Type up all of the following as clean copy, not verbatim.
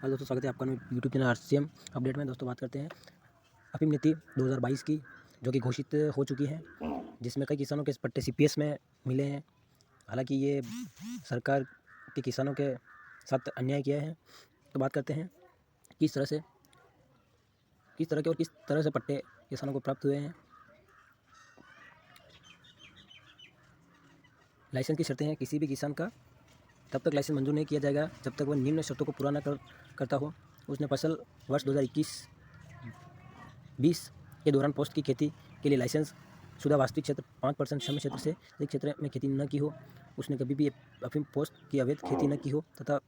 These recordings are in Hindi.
हेलो दोस्तों, स्वागत है आपका यूट्यूब चैनल आरसीएम अपडेट में। दोस्तों बात करते हैं अफीम नीति 2022 की, जो कि घोषित हो चुकी है, जिसमें कई किसानों के पट्टे सीपीएस में मिले हैं। हालांकि ये सरकार के किसानों के साथ अन्याय किया है। तो बात करते हैं किस तरह से पट्टे किसानों को प्राप्त हुए हैं। लाइसेंस की शर्तें हैं, किसी भी किसान का तब तक लाइसेंस मंजूर नहीं किया जाएगा जब तक वह निम्न शर्तों को पूरा न करता हो। उसने फसल वर्ष 2021-20 के दौरान पोस्ट की खेती के लिए लाइसेंस शुदा वास्तविक क्षेत्र 5% श्रम क्षेत्र से अधिक क्षेत्र में खेती न की हो। उसने कभी भी अफीम पोस्ट की अवैध खेती न की हो तथा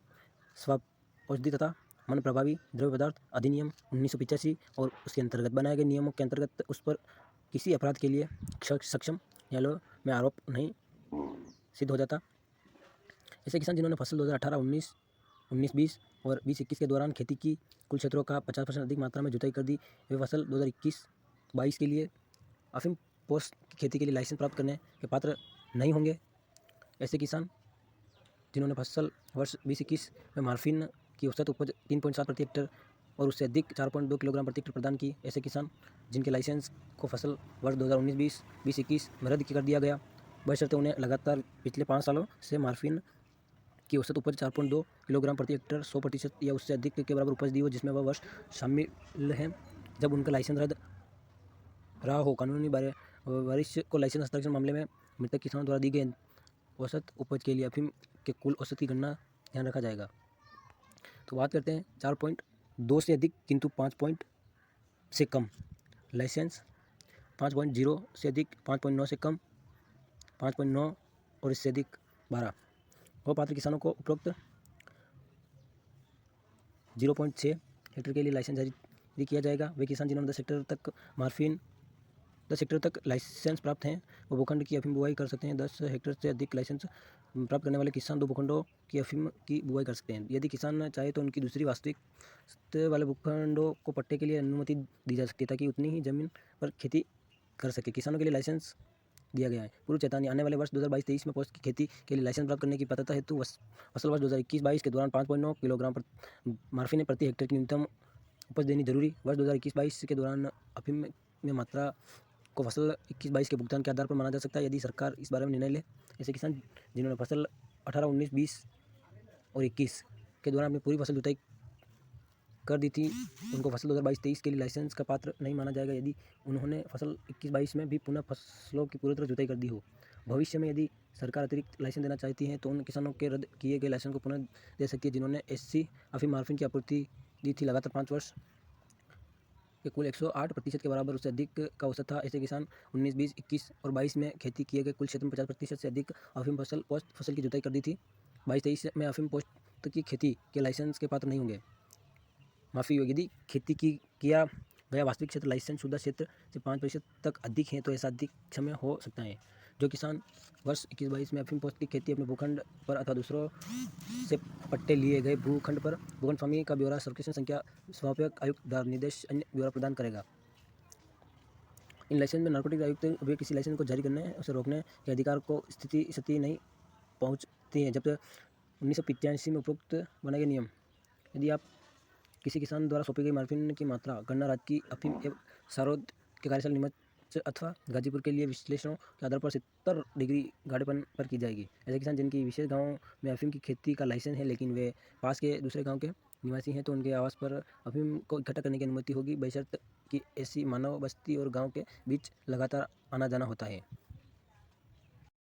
औषधि तथा मन प्रभावी द्रव्य पदार्थ अधिनियम 1985 और उसके अंतर्गत बनाए गए नियमों के अंतर्गत उस पर किसी अपराध के लिए सक्षम न्यायालयों में आरोप नहीं सिद्ध हो जाता। ऐसे किसान जिन्होंने फसल 2018-19, 19-20 और 20-21 के दौरान खेती की कुल क्षेत्रों का 50% अधिक मात्रा में जुताई कर दी, वे फसल 2021-22 के लिए अफीम पोस्ट की खेती के लिए लाइसेंस प्राप्त करने के पात्र नहीं होंगे। ऐसे किसान जिन्होंने फसल वर्ष 2021 में मार्फिन की औसत उपज 3.7 प्रति हेक्टेयर और उससे अधिक 4.2 किलोग्राम प्रति हेक्टेयर प्रदान की। ऐसे किसान जिनके लाइसेंस को फसल वर्ष 2019-20, 20-21 में रद्द कर दिया गया, बशर्ते उन्हें लगातार पिछले 5 सालों से मार्फिन की औसत उपज 4.2 किलोग्राम प्रति हेक्टेयर 100% या उससे अधिक के बराबर उपज दी हो, जिसमें वह वर्ष शामिल हैं जब उनका लाइसेंस रद्द रहा हो। कानूनी वरिष्ठ को लाइसेंस हस्ताक्षर मामले में मृतक किसानों द्वारा दी गई औसत उपज के लिए अफीम के कुल औसत की गणना ध्यान रखा जाएगा। तो बात करते हैं 4.2 से अधिक किंतु 5 पॉइंट से कम लाइसेंस, 5.0 से अधिक 5.9 से कम 5.9 और इससे अधिक 12 और पात्र किसानों को उपरोक्त 0.6 हेक्टेयर के लिए लाइसेंस जारी किया जाएगा। वे किसान जिन्होंने 10 हेक्टेयर तक लाइसेंस प्राप्त हैं वो भूखंड की अफीम बुवाई कर सकते हैं। 10 हेक्टेयर से अधिक लाइसेंस प्राप्त करने वाले किसान 2 भूखंडों की अफीम की बुवाई कर सकते हैं। यदि किसान चाहे तो उनकी दूसरी वास्तविक वाले भूखंडों को पट्टे के लिए अनुमति दी जा सकती है ताकि उतनी ही जमीन पर खेती कर सके। किसानों के लिए लाइसेंस दिया गया है। पूर्व चेतावनी, आने वाले वर्ष 2022-23 में पोस्ट की खेती के लिए लाइसेंस प्राप्त करने की पात्रता हेतु फसल वर्ष 2021-22 के दौरान 5.9 किलोग्राम मार्फिन प्रति हेक्टेयर की न्यूनतम उपज देनी जरूरी। वर्ष 2021-22 के दौरान अफीम में मात्रा को फसल 21-22 के भुगतान के आधार पर माना जा सकता है यदि सरकार इस बारे में निर्णय ले। ऐसे किसान जिन्होंने फसल 18-19, 20 और 21 के दौरान अपनी पूरी फसल जुताई कर दी थी, उनको फसल 2022-23 के लिए लाइसेंस का पात्र नहीं माना जाएगा यदि उन्होंने फसल 21-22 में भी पुनः फसलों की पूरी तरह जुताई कर दी हो। भविष्य में यदि सरकार अतिरिक्त लाइसेंस देना चाहती है तो उन किसानों के रद्द किए गए लाइसेंस को पुनः दे सकती है जिन्होंने एससी अफीम मार्फिन की आपूर्ति दी थी लगातार 5 वर्ष के कुल 108% के बराबर उससे अधिक का औसत था। ऐसे किसान 19, 20, 21 और 22 में खेती किए गए कुल क्षेत्र में 50% से अधिक अफीम फसल की जुताई कर दी थी। 22-23 में अफीम पोस्ट की खेती के लाइसेंस के पात्र नहीं होंगे। माफ़ी होगी यदि खेती किया गया वास्तविक क्षेत्र लाइसेंस शुदा क्षेत्र से 5% तक अधिक है तो ऐसा अधिक समय हो सकता है। जो किसान वर्ष 21-22 में अफीम पोस्ट की खेती अपने भूखंड पर अथवा दूसरों से पट्टे लिए गए भूखंड पर भूखंड स्वामी का ब्यौरा सर्वेक्षण संख्या स्वायत्त आयुक्त द्वारा निर्देश अन्य ब्यौरा प्रदान करेगा। इन लाइसेंस में नारकोटिक आयुक्त वे किसी लाइसेंस को जारी करने उसे रोकने के अधिकार को स्थिति नहीं पहुँचती है जब तक 1985 में उपरोक्त बनाए गए नियम। यदि आप किसी किसान द्वारा सौंपी गई मार्फिन की मात्रा गणना राज्य की अफीम एवं सारोद के कार्यशाला नीमच अथवा गाजीपुर के लिए विश्लेषणों के आधार पर 70 डिग्री गाढ़ेपन पर की जाएगी। ऐसे किसान जिनकी विशेष गांव में अफीम की खेती का लाइसेंस है लेकिन वे पास के दूसरे गांव के निवासी हैं तो उनके आवास पर अफीम को इकट्ठा करने की अनुमति होगी, बशर्ते कि ऐसी मानव बस्ती और गाँव के बीच लगातार आना जाना होता है।